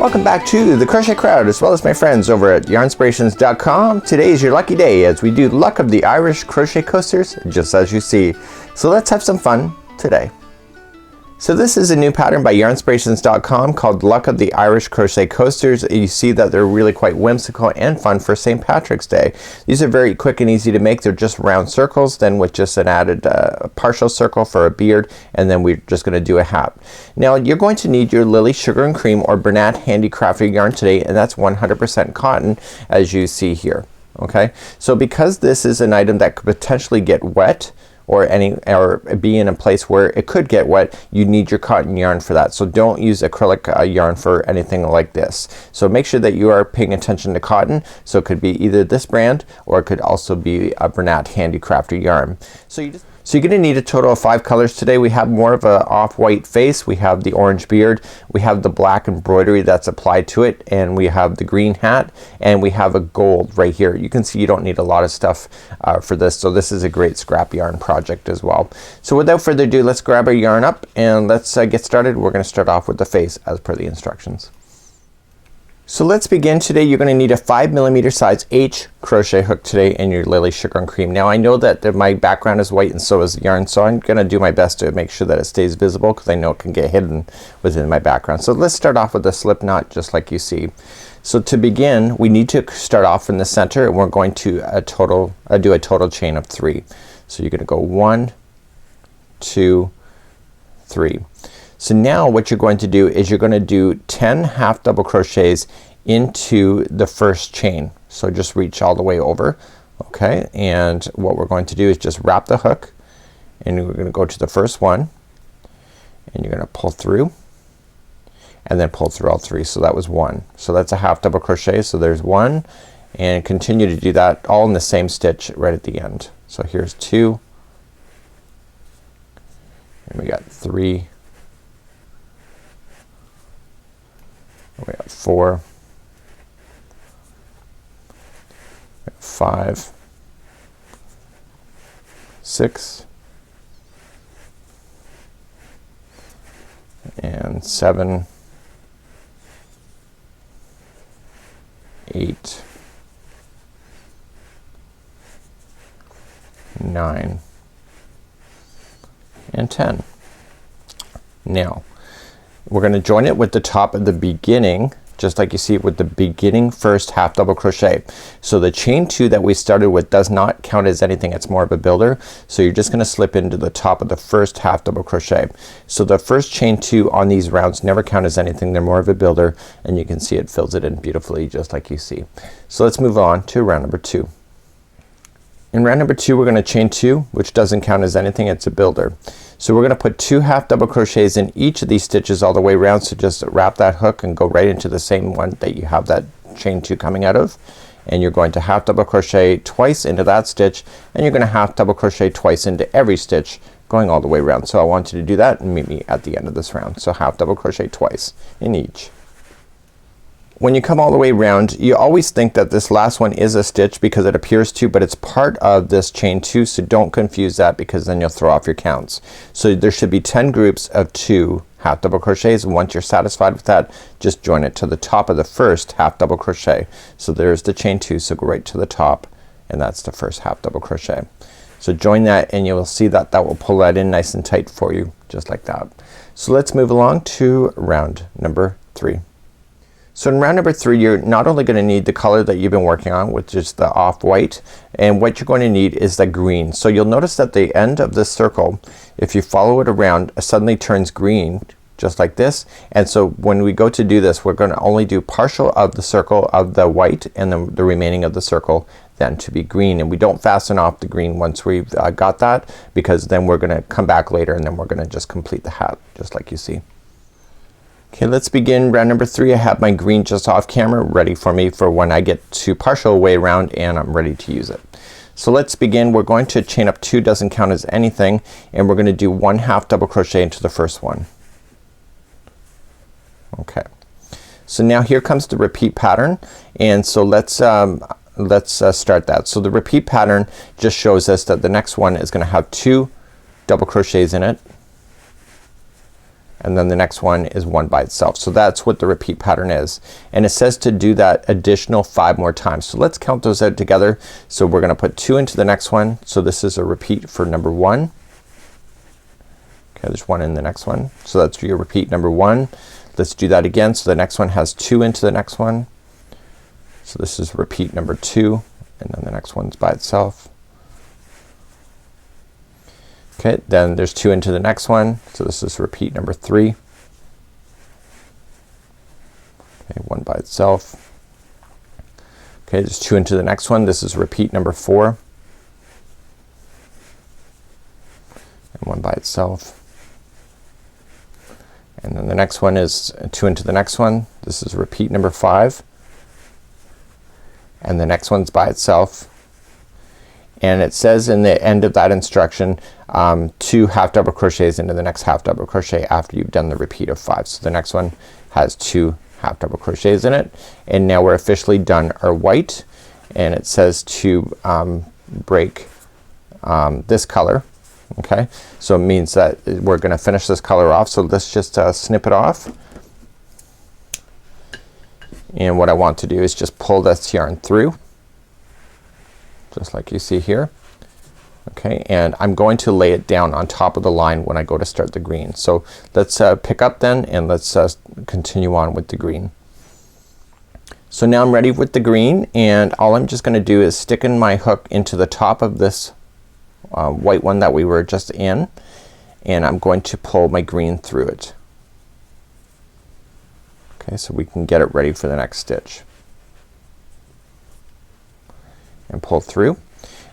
Welcome back to the Crochet Crowd, as well as my friends over at yarnspirations.com. Today is your lucky day as we do Luck of the Irish Crochet Coasters, just as you see. So let's have some fun today. So this is a new pattern by yarnspirations.com called Luck of the Irish Crochet Coasters. You see that they're really quite whimsical and fun for St. Patrick's Day. These are very quick and easy to make. They're just round circles, then with just an added partial circle for a beard, and then we're just going to do a hat. Now you're going to need your Lily Sugar and Cream or Bernat Handicrafted yarn today, and that's 100% cotton, as you see here. Okay, so because this is an item that could potentially get wet or be in a place where it could get wet, you need your cotton yarn for that. So don't use acrylic yarn for anything like this. So make sure that you are paying attention to cotton. So it could be either this brand or it could also be a Bernat Handicrafted yarn. So you're going to need a total of 5 colors today. We have more of a off-white face, we have the orange beard, we have the black embroidery that's applied to it, and we have the green hat, and we have a gold right here. You can see you don't need a lot of stuff for this, so this is a great scrap yarn project as well. So without further ado, let's grab our yarn up and let's get started. We're going to start off with the face as per the instructions. So let's begin today. You're going to need a 5mm size H crochet hook today and your Lily Sugar and Cream. Now I know that my background is white and so is the yarn, so I'm going to do my best to make sure that it stays visible because I know it can get hidden within my background. So let's start off with a slip knot just like you see. So to begin, we need to start off in the center, and we're going to do a total chain of 3. So you're going to go 1, 2, 3. So now what you're going to do is you're going to do 10 half double crochets into the first chain. So just reach all the way over. Okay, and what we're going to do is just wrap the hook, and we're going to go to the first one, and you're going to pull through and then pull through all 3. So that was 1. So that's a half double crochet. So there's 1, and continue to do that all in the same stitch right at the end. So here's 2, and we got 3, we got 4, we got 5, 6, and 7, 8, 9, and 10. Now we're going to join it with the top of the beginning, just like you see with the beginning first half double crochet. So the chain 2 that we started with does not count as anything, it's more of a builder. So you're just gonna slip into the top of the first half double crochet. So the first chain 2 on these rounds never count as anything, they're more of a builder, and you can see it fills it in beautifully just like you see. So let's move on to round number 2. In round number 2 we're gonna chain 2, which doesn't count as anything, it's a builder. So we're gonna put 2 half double crochets in each of these stitches all the way around. So just wrap that hook and go right into the same one that you have that chain 2 coming out of, and you're going to half double crochet twice into that stitch, and you're gonna half double crochet twice into every stitch going all the way around. So I want you to do that and meet me at the end of this round. So half double crochet twice in each. When you come all the way around, you always think that this last one is a stitch because it appears to, but it's part of this chain 2, so don't confuse that because then you'll throw off your counts. So there should be 10 groups of 2 half double crochets, and once you're satisfied with that, just join it to the top of the first half double crochet. So there's the chain 2, so go right to the top, and that's the first half double crochet. So join that, and you will see that that will pull that in nice and tight for you, just like that. So let's move along to round number 3. So in round number 3 you're not only gonna need the color that you've been working on, which is the off-white, and what you're going to need is the green. So you'll notice that the end of this circle, if you follow it around, suddenly turns green just like this. And so when we go to do this, we're gonna only do partial of the circle of the white and the remaining of the circle then to be green, and we don't fasten off the green once we've got that, because then we're gonna come back later and then we're gonna just complete the hat just like you see. Okay, let's begin round number 3. I have my green just off camera ready for me for when I get to partial way around and I'm ready to use it. So let's begin. We're going to chain up 2, doesn't count as anything, and we're gonna do 1 half double crochet into the first one. Okay, so now here comes the repeat pattern, and so let's start that. So the repeat pattern just shows us that the next one is gonna have 2 double crochets in it, and then the next one is 1 by itself. So that's what the repeat pattern is, and it says to do that additional 5 more times. So let's count those out together. So we're gonna put 2 into the next one. So this is a repeat for number 1. Okay, there's 1 in the next one. So that's your repeat number 1. Let's do that again. So the next one has 2 into the next one. So this is repeat number 2, and then the next one's by itself. Okay, then there's 2 into the next one. So this is repeat number 3. Okay, 1 by itself. Okay, there's 2 into the next one. This is repeat number 4. And 1 by itself. And then the next one is 2 into the next one. This is repeat number 5. And the next one's by itself. And it says in the end of that instruction 2 half double crochets into the next half double crochet after you've done the repeat of 5. So the next one has 2 half double crochets in it, and now we're officially done our white, and it says to break this color. Okay, so it means that we're gonna finish this color off. So let's just snip it off, and what I want to do is just pull this yarn through just like you see here. Okay, and I'm going to lay it down on top of the line when I go to start the green. So let's pick up then, and let's continue on with the green. So now I'm ready with the green, and all I'm just gonna do is stick in my hook into the top of this white one that we were just in, and I'm going to pull my green through it. Okay, so we can get it ready for the next stitch. And pull through.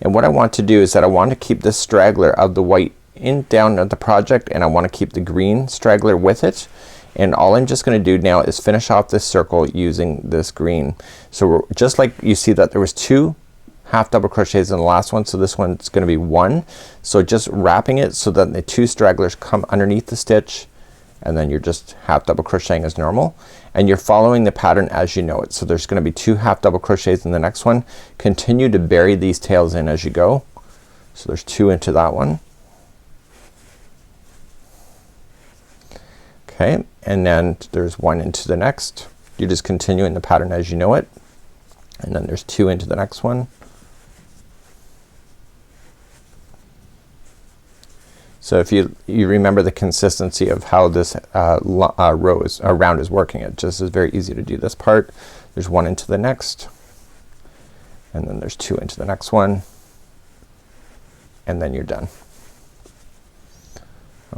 And what I want to do is that I want to keep this straggler of the white in down at the project, and I want to keep the green straggler with it. And all I'm just gonna do now is finish off this circle using this green. So we're, just like you see that there was 2 half double crochets in the last one, so this one's gonna be 1. So just wrapping it so that the 2 stragglers come underneath the stitch, and then you're just half double crocheting as normal, and you're following the pattern as you know it. So there's gonna be 2 half double crochets in the next one. Continue to bury these tails in as you go. So there's 2 into that one. Okay, and then there's 1 into the next. You're just continuing the pattern as you know it, and then there's 2 into the next one. So if you remember the consistency of how this round is working, it just is very easy to do this part. There's 1 into the next, and then there's 2 into the next one, and then you're done.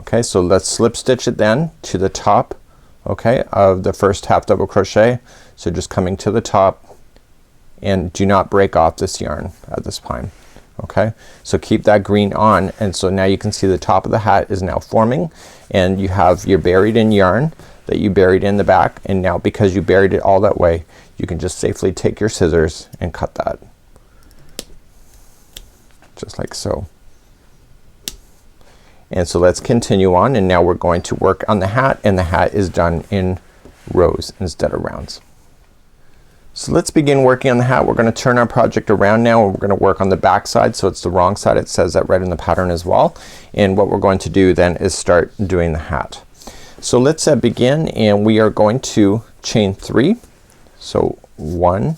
Okay, so let's slip stitch it then to the top, okay, of the first half double crochet. So just coming to the top, and do not break off this yarn at this time. Okay, so keep that green on, and so now you can see the top of the hat is now forming, and you have your buried in yarn that you buried in the back, and now because you buried it all that way, you can just safely take your scissors and cut that just like so. And so let's continue on, and now we're going to work on the hat, and the hat is done in rows instead of rounds. So let's begin working on the hat. We're gonna turn our project around now, and we're gonna work on the back side, so it's the wrong side. It says that right in the pattern as well. And what we're going to do then is start doing the hat. So let's begin, and we are going to chain 3. So 1,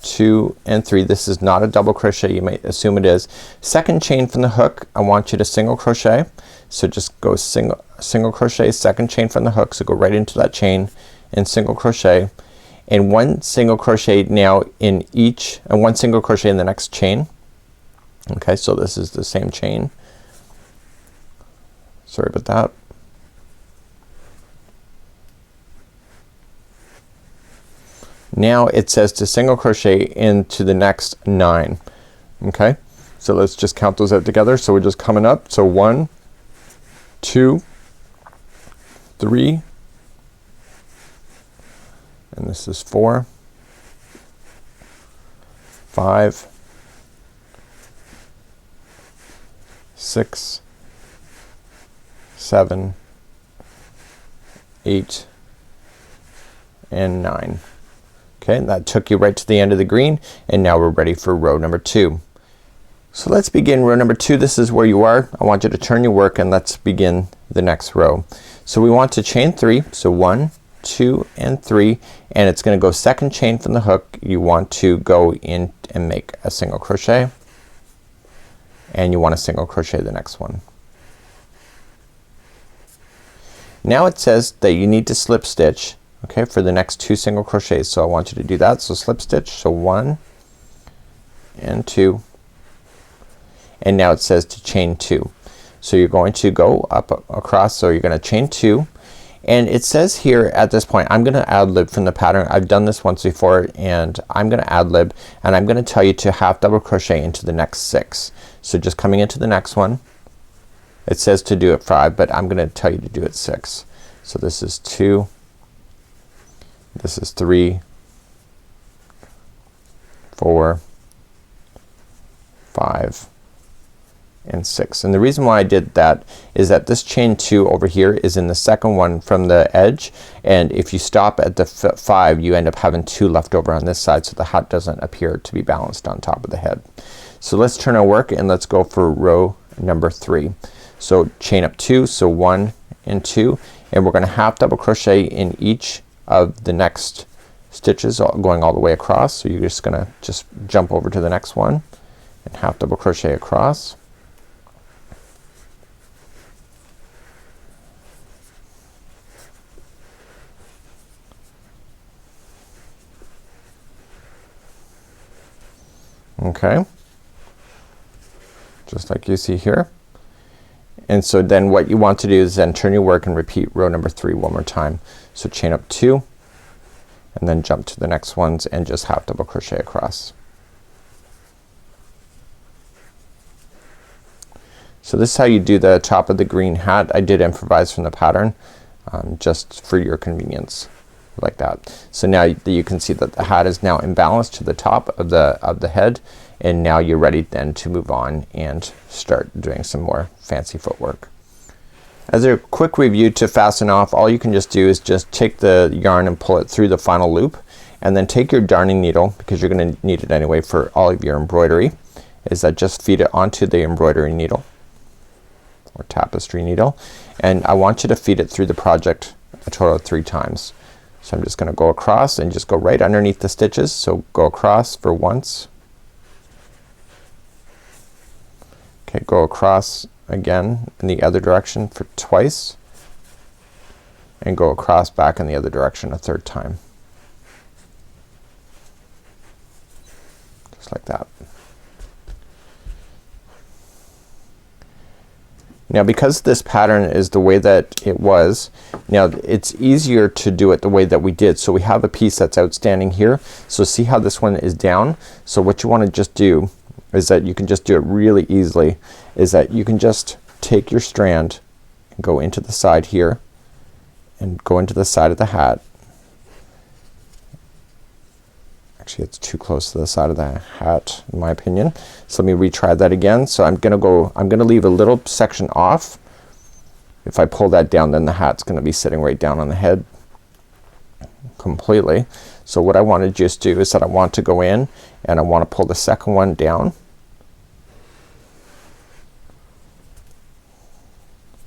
2 and 3. This is not a double crochet. You may assume it is. Second chain from the hook, I want you to single crochet. So just go single crochet, second chain from the hook. So go right into that chain and single crochet, and 1 single crochet now in each, and 1 single crochet in the next chain. Okay, so this is the same chain. Sorry about that. Now it says to single crochet into the next 9. Okay, so let's just count those out together. So we're just coming up. So 1, 2, 3, and this is 4, 5, 6, 7, 8 and 9. Okay, and that took you right to the end of the green, and now we're ready for row number 2. So let's begin row number 2. This is where you are. I want you to turn your work, and let's begin the next row. So we want to chain 3, so 1, 2 and 3, and it's gonna go second chain from the hook. You want to go in and make a single crochet, and you want to single crochet the next one. Now it says that you need to slip stitch, okay, for the next 2 single crochets. So I want you to do that. So slip stitch, so 1 and 2, and now it says to chain 2. So you're going to go up across, so you're gonna chain 2, and it says here at this point, I'm gonna ad lib from the pattern. I've done this once before, and I'm gonna ad lib, and I'm gonna tell you to half double crochet into the next 6. So just coming into the next one, it says to do it 5, but I'm gonna tell you to do it 6. So this is 2, this is 3, 4, 5 and 6. And the reason why I did that is that this chain 2 over here is in the second one from the edge, and if you stop at the 5 you end up having 2 left over on this side, so the hat doesn't appear to be balanced on top of the head. So let's turn our work and let's go for row number 3. So chain up 2, so 1 and 2, and we're gonna half double crochet in each of the next stitches going all the way across. So you're just gonna jump over to the next one and half double crochet across. Okay, just like you see here. And so then what you want to do is then turn your work and repeat row number 3 one more time. So chain up 2 and then jump to the next ones and just half double crochet across. So this is how you do the top of the green hat. I did improvise from the pattern just for your convenience, like that. So now you can see that the hat is now imbalanced to the top of the head, and now you're ready then to move on and start doing some more fancy footwork. As a quick review to fasten off, all you can just do is just take the yarn and pull it through the final loop, and then take your darning needle, because you're gonna need it anyway for all of your embroidery, is that just feed it onto the embroidery needle or tapestry needle, and I want you to feed it through the project a total of 3 times. So I'm just gonna go across and just go right underneath the stitches. So go across for once. Okay, go across again in the other direction for twice, and go across back in the other direction a 3rd time. Just like that. Now because this pattern is the way that it was, now it's easier to do it the way that we did. So we have a piece that's outstanding here. So see how this one is down? So what you want to just do is that you can just do it really easily, is that you can just take your strand and go into the side here and go into the side of the hat. Actually it's too close to the side of the hat in my opinion. So let me retry that again. So I'm gonna leave a little section off. If I pull that down, then the hat's gonna be sitting right down on the head completely. So what I want to just do is that I want to go in and I want to pull the second one down.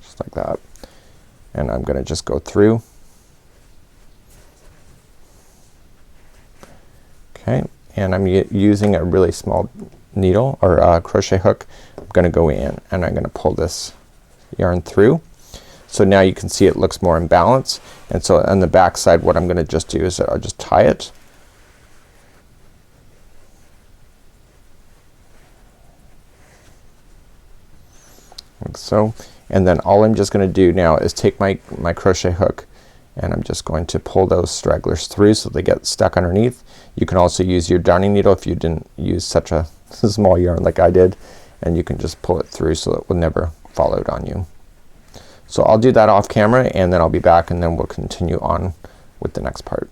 Just like that. And I'm gonna just go through. Okay, and I'm using a really small needle or crochet hook. I'm gonna go in and I'm gonna pull this yarn through. So now you can see it looks more in balance, and so on the back side what I'm gonna just do is I'll just tie it. Like so, and then all I'm just gonna do now is take my crochet hook and I'm just going to pull those stragglers through so they get stuck underneath. You can also use your darning needle if you didn't use such a small yarn like I did, and you can just pull it through so it will never fall out on you. So I'll do that off camera and then I'll be back and then we'll continue on with the next part.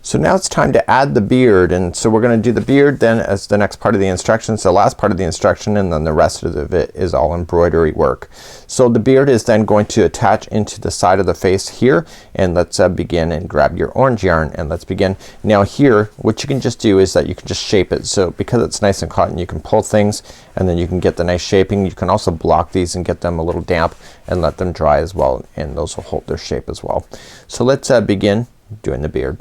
So now it's time to add the beard, and so we're gonna do the beard then as the next part of the instructions, the last part of the instruction, and then the rest of it is all embroidery work. So the beard is then going to attach into the side of the face here, and let's begin and grab your orange yarn and let's begin. Now here what you can just do is that you can just shape it. So because it's nice and cotton, you can pull things and then you can get the nice shaping. You can also block these and get them a little damp and let them dry as well, and those will hold their shape as well. So let's begin doing the beard.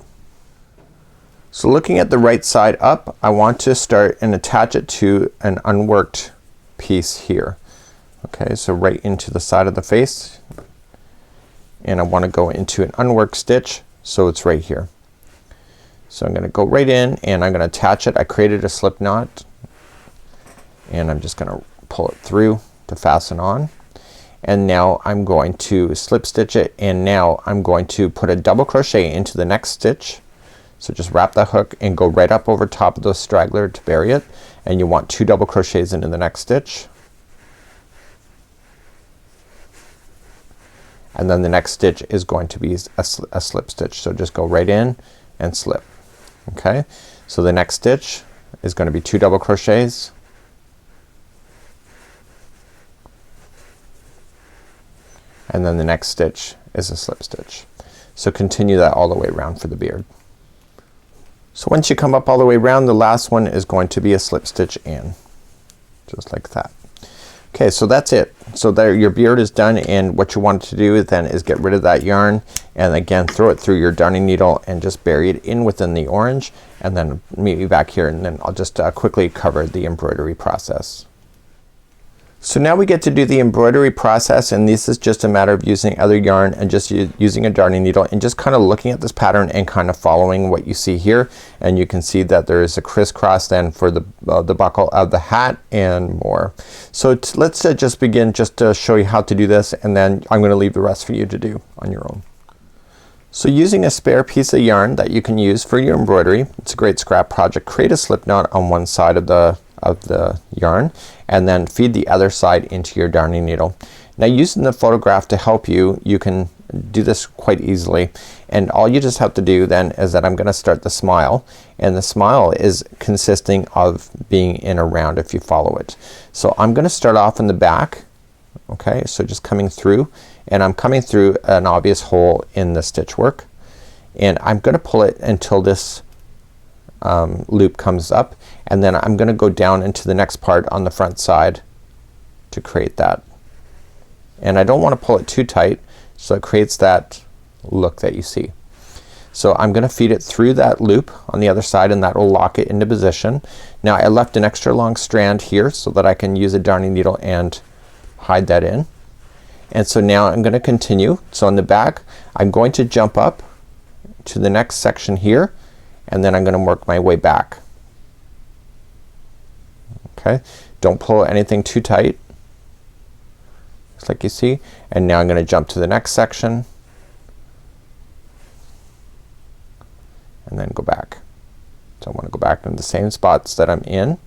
So looking at the right side up, I want to start and attach it to an unworked piece here. Okay, so right into the side of the face, and I want to go into an unworked stitch, so it's right here. So I'm gonna go right in and I'm gonna attach it. I created a slip knot and I'm just gonna pull it through to fasten on, and now I'm going to slip stitch it, and now I'm going to put a double crochet into the next stitch. So just wrap that hook and go right up over top of the straggler to bury it, and you want 2 double crochets into the next stitch, and then the next stitch is going to be a slip stitch. So just go right in and slip. Okay, so the next stitch is going to be 2 double crochets, and then the next stitch is a slip stitch. So continue that all the way around for the beard. So once you come up all the way around, the last one is going to be a slip stitch in, just like that. Okay, so that's it. So there, your beard is done, and what you want to do then is get rid of that yarn and again throw it through your darning needle and just bury it in within the orange, and then meet me back here and then I'll just quickly cover the embroidery process. So now we get to do the embroidery process, and this is just a matter of using other yarn and just using a darning needle and just kind of looking at this pattern and kind of following what you see here, and you can see that there is a crisscross then for the buckle of the hat and more. So let's just begin just to show you how to do this, and then I'm gonna leave the rest for you to do on your own. So using a spare piece of yarn that you can use for your embroidery, it's a great scrap project. Create a slip knot on one side of the yarn and then feed the other side into your darning needle. Now using the photograph to help you, you can do this quite easily, and all you just have to do then is that I'm gonna start the smile, and the smile is consisting of being in a round if you follow it. So I'm gonna start off in the back. Okay, so just coming through, and I'm coming through an obvious hole in the stitch work, and I'm gonna pull it until this loop comes up, and then I'm gonna go down into the next part on the front side to create that. And I don't want to pull it too tight, so it creates that look that you see. So I'm gonna feed it through that loop on the other side, and that will lock it into position. Now I left an extra long strand here so that I can use a darning needle and hide that in. And so now I'm gonna continue. So on the back I'm going to jump up to the next section here, and then I'm gonna work my way back. Okay, don't pull anything too tight, just like you see. And now I'm gonna jump to the next section and then go back. So I want to go back in the same spots that I'm in,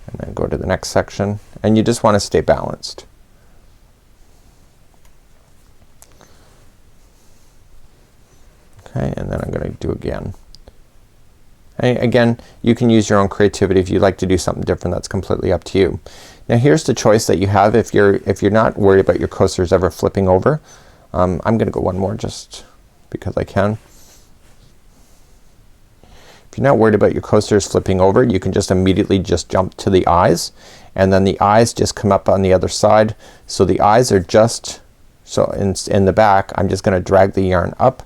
and then go to the next section, and you just want to stay balanced. Okay, and then I'm gonna do again. And again, you can use your own creativity. If you'd like to do something different, that's completely up to you. Now here's the choice that you have if you're not worried about your coasters ever flipping over. I'm gonna go one more just because I can. If you're not worried about your coasters flipping over, you can just immediately just jump to the eyes, and then the eyes just come up on the other side. So the eyes are just, so in the back I'm just gonna drag the yarn up.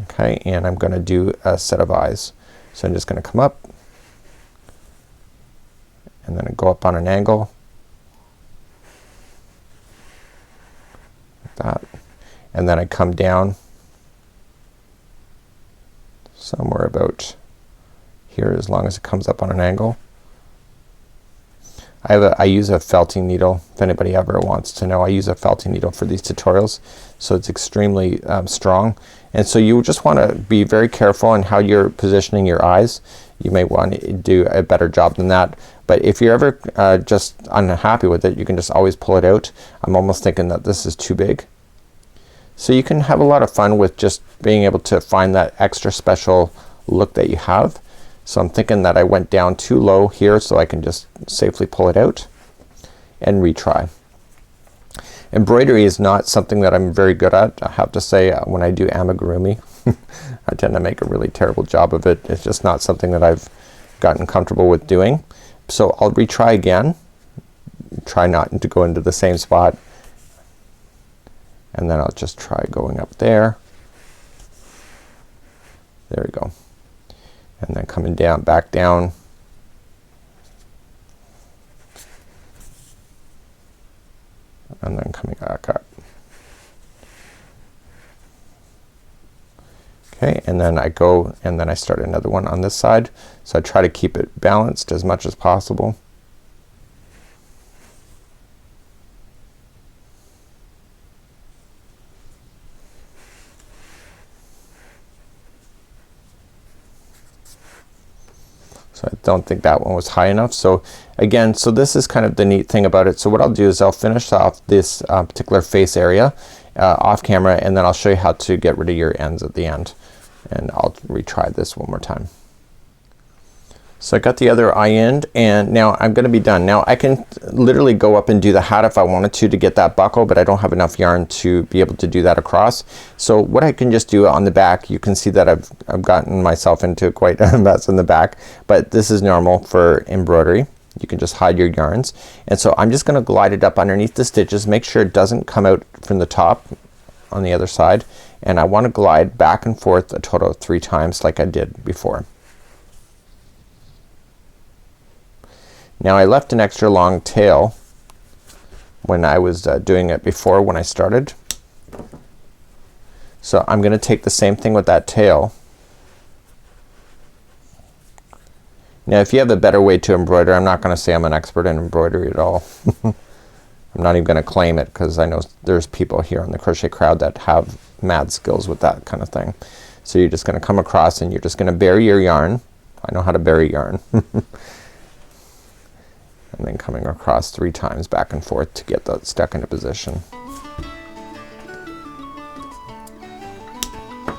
Okay, and I'm gonna do a set of eyes. So I'm just gonna come up and then go up on an angle like that, and then I come down somewhere about here, as long as it comes up on an angle. I use a felting needle. If anybody ever wants to know, I use a felting needle for these tutorials, so it's extremely strong. And so you just want to be very careful on how you're positioning your eyes. You may want to do a better job than that, but if you're ever just unhappy with it, you can just always pull it out. I'm almost thinking that this is too big, So you can have a lot of fun with just being able to find that extra special look that you have. So I'm thinking that I went down too low here, so I can just safely pull it out and retry. Embroidery is not something that I'm very good at, I have to say. When I do amigurumi I tend to make a really terrible job of it. It's just not something that I've gotten comfortable with doing. So I'll retry again, try not to go into the same spot, and then I'll just try going up there. There we go. And then coming down, back down. And then coming back up. Okay, and then I go and then I start another one on this side. So I try to keep it balanced as much as possible. So I don't think that one was high enough. So again, so this is kind of the neat thing about it. So what I'll do is I'll finish off this particular face area off camera, and then I'll show you how to get rid of your ends at the end. And I'll retry this one more time. So I got the other eye end, and now I'm gonna be done. Now I can literally go up and do the hat if I wanted to get that buckle, but I don't have enough yarn to be able to do that across. So what I can just do on the back, you can see that I've gotten myself into quite a mess in the back, but this is normal for embroidery. You can just hide your yarns. And so I'm just gonna glide it up underneath the stitches, make sure it doesn't come out from the top on the other side, and I want to glide back and forth a total of 3 times like I did before. Now I left an extra long tail when I was doing it before when I started. So I'm gonna take the same thing with that tail. Now if you have a better way to embroider, I'm not gonna say I'm an expert in embroidery at all. I'm not even gonna claim it, because I know there's people here in the crochet crowd that have mad skills with that kind of thing. So you're just gonna come across and you're just gonna bury your yarn. I know how to bury yarn. And then coming across 3 times back and forth to get that stuck into position.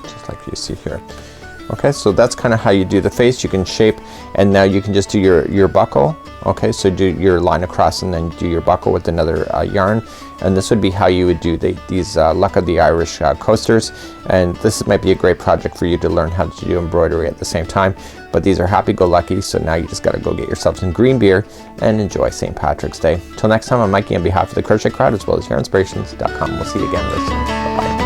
Just like you see here. Okay, so that's kind of how you do the face. You can shape, and now you can just do your buckle. Okay, so do your line across and then do your buckle with another yarn, and this would be how you would do these Luck of the Irish coasters. And this might be a great project for you to learn how to do embroidery at the same time. But these are happy-go-lucky, so now you just gotta go get yourself some green beer and enjoy St. Patrick's Day. Till next time, I'm Mikey on behalf of the Crochet Crowd as well as YarnSpirations.com. We'll see you again real soon. Bye-bye.